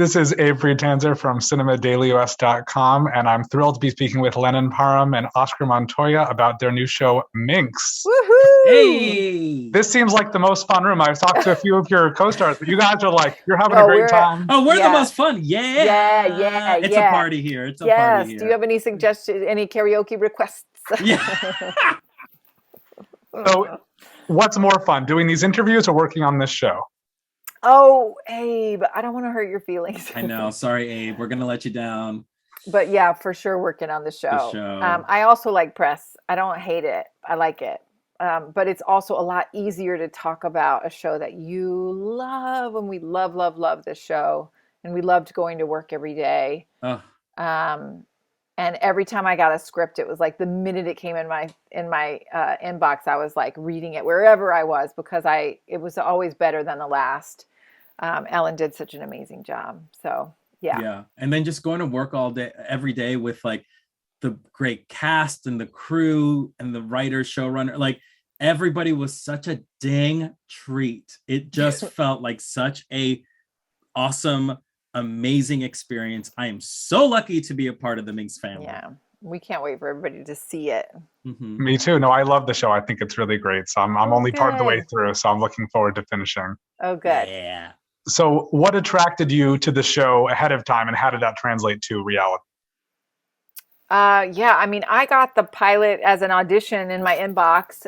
This is Avery Tanzer from cinemadailyus.com, and I'm thrilled to be speaking with Lennon Parham and Oscar Montoya about their new show, Minx. Woohoo! Hey! This seems like the most fun room. I've talked to a few of your co-stars, but you guys are like, you're having a Oh, great time. Oh, we're the Yeah. most fun. Yeah. Yeah. It's a party here. It's a Yes. party here. Do you have any suggestions, any karaoke requests? Yeah. So what's more fun, doing these interviews or working on this show? Oh, Abe, I don't want to hurt your feelings. I know. Sorry, Abe. We're going to let you down. But yeah, for sure working on the show. I also like press. I don't hate it. I like it. But it's also a lot easier to talk about a show that you love, and we love, love, love this show. And we loved going to work every day. Oh. And every time I got a script, it was like the minute it came in my inbox, I was like reading it wherever I was, because it was always better than the last. Ellen did such an amazing job. So yeah. And then just going to work all day, every day with like the great cast and the crew and the writer, showrunner, like everybody was such a dang treat. It just felt like such a awesome, amazing experience. I am so lucky to be a part of the Minx family. Yeah. We can't wait for everybody to see it. Mm-hmm. Me too. No, I love the show. I think it's really great. So I'm only part of the way through, so I'm looking forward to finishing. Oh, good. Yeah. So what attracted you to the show ahead of time, and how did that translate to reality? Yeah, I mean, I got the pilot as an audition in my inbox,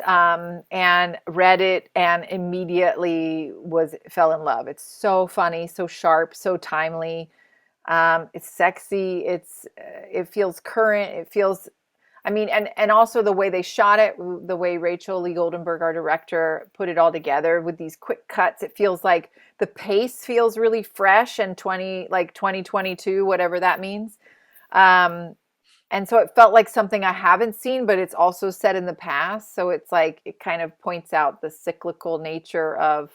and read it and immediately fell in love. It's so funny, so sharp, so timely. It's sexy. It feels current. It feels, I mean, and also the way they shot it, the way Rachel Lee Goldenberg, our director, put it all together with these quick cuts. It feels like the pace feels really fresh and 2022, whatever that means. And so it felt like something I haven't seen, but it's also set in the past. So it's like, it kind of points out the cyclical nature of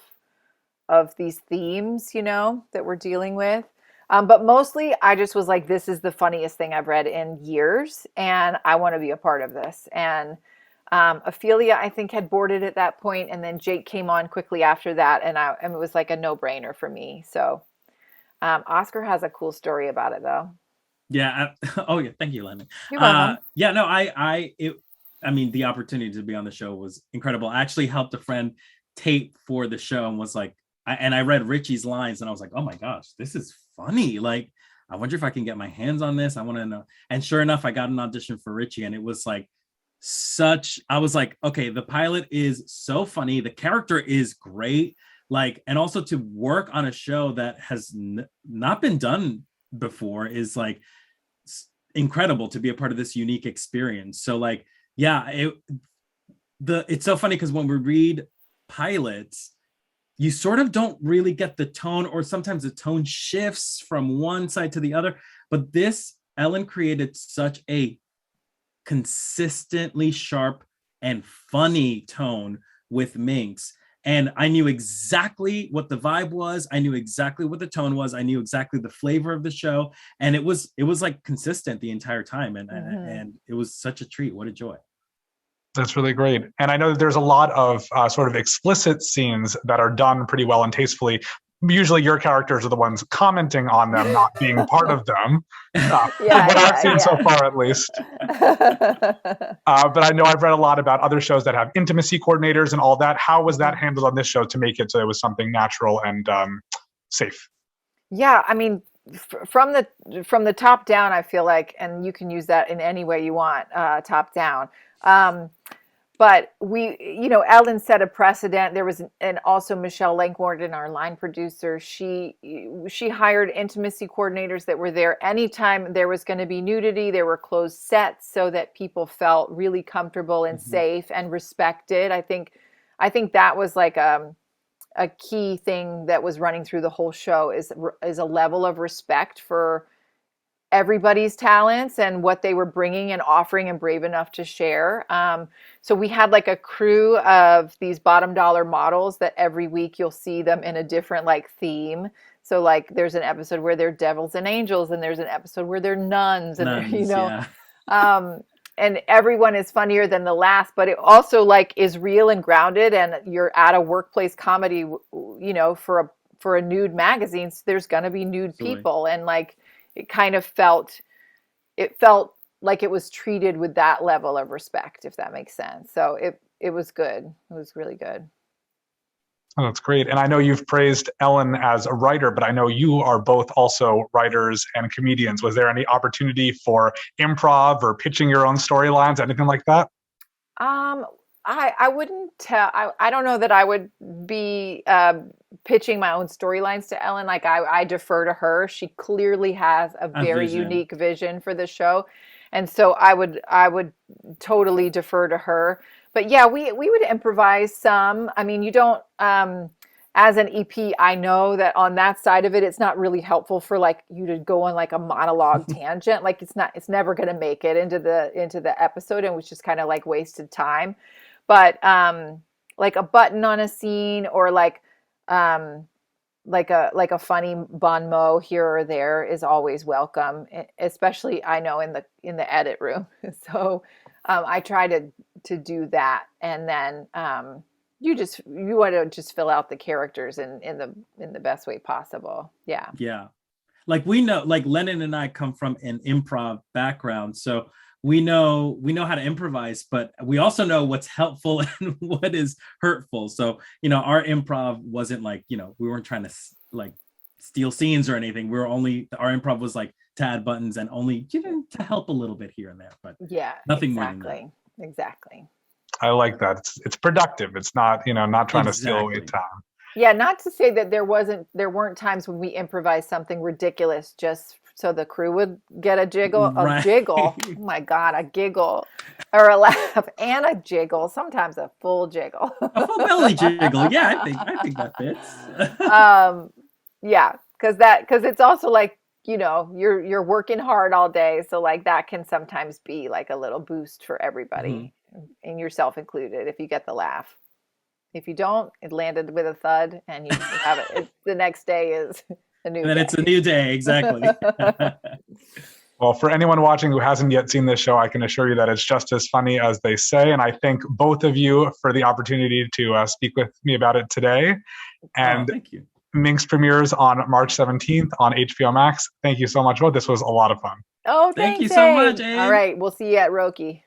these themes, that we're dealing with. But mostly I just was like, this is the funniest thing I've read in years, and I want to be a part of this. And Ophelia, I think, had boarded at that point, and then Jake came on quickly after that, and it was like a no-brainer for me. So Oscar has a cool story about it, though. Yeah. Thank you, Lennon. You're welcome. Yeah, no, I mean, the opportunity to be on the show was incredible. I actually helped a friend tape for the show and was like, I read Richie's lines and I was like, oh my gosh, this is funny. Like, I wonder if I can get my hands on this. I want to know. And sure enough, I got an audition for Richie, and it was like I was like, okay, the pilot is so funny. The character is great. Like, and also to work on a show that has not been done before is like incredible, to be a part of this unique experience. So like, yeah, it's so funny because when we read pilots, you sort of don't really get the tone, or sometimes the tone shifts from one side to the other. But Ellen created such a consistently sharp and funny tone with Minx. And I knew exactly what the vibe was. I knew exactly what the tone was. I knew exactly the flavor of the show. And it was like consistent the entire time. And it was such a treat. What a joy. That's really great. And I know that there's a lot of sort of explicit scenes that are done pretty well and tastefully. Usually your characters are the ones commenting on them, not being part of them. What I've seen so far, at least. But I know I've read a lot about other shows that have intimacy coordinators and all that. How was that handled on this show to make it so it was something natural and safe? Yeah, I mean, from the top down, I feel like, and you can use that in any way you want, top down. But Ellen set a precedent. There was, and also Michelle Langwarden, our line producer, she hired intimacy coordinators that were there anytime there was going to be nudity. There were closed sets so that people felt really comfortable and safe and respected. I think that was like a key thing that was running through the whole show is a level of respect for everybody's talents and what they were bringing and offering and brave enough to share. So we had like a crew of these bottom dollar models that every week you'll see them in a different like theme. So like there's an episode where they're devils and angels, and there's an episode where they're nuns, and and everyone is funnier than the last, but it also like is real and grounded, and you're at a workplace comedy, for a for a nude magazine, so there's going to be nude Absolutely. people, and like it kind of felt like it was treated with that level of respect, if that makes sense. So it was good. It was really good. Oh, that's great. And I know you've praised Ellen as a writer, but I know you are both also writers and comedians. Was there any opportunity for improv or pitching your own storylines, anything like that? I wouldn't tell. I don't know that I would be pitching my own storylines to Ellen. Like I defer to her. She clearly has a very unique vision for the show, and so I would totally defer to her. But yeah, we would improvise some. I mean, you don't. As an EP, I know that on that side of it, it's not really helpful for like you to go on like a monologue tangent. Like it's never going to make it into the episode, and it was just kind of like wasted time. But like a button on a scene, or like a funny bon mot here or there is always welcome, especially I know in the edit room. So I try to do that, and then you want to just fill out the characters in the best way possible. Yeah. Yeah. Like we know, like Lennon and I come from an improv background, so we know how to improvise, but we also know what's helpful and what is hurtful. So, our improv wasn't like, we weren't trying to like steal scenes or anything. Our improv was like to add buttons and only to help a little bit here and there, but yeah, nothing exactly. more than that. Exactly. I like that. It's productive. It's not, not trying to steal away time. Yeah, not to say that there weren't times when we improvised something ridiculous just so the crew would get a jiggle. Right. A jiggle. Oh my God, a giggle or a laugh and a jiggle. Sometimes a full jiggle. A full belly jiggle. Yeah, I think that fits. Yeah, because it's also like, you're working hard all day, so like that can sometimes be like a little boost for everybody, and yourself included, if you get the laugh. If you don't, it landed with a thud, and you have it. The next day is a new. And then day. it's a new day, exactly. Well, for anyone watching who hasn't yet seen this show, I can assure you that it's just as funny as they say. And I thank both of you for the opportunity to speak with me about it today. And thank you. Minx premieres on March 17th on HBO Max. Thank you so much, both. This was a lot of fun. Oh, Thank thanks, you so much, Abe. Abe. All right, we'll see you at Roki.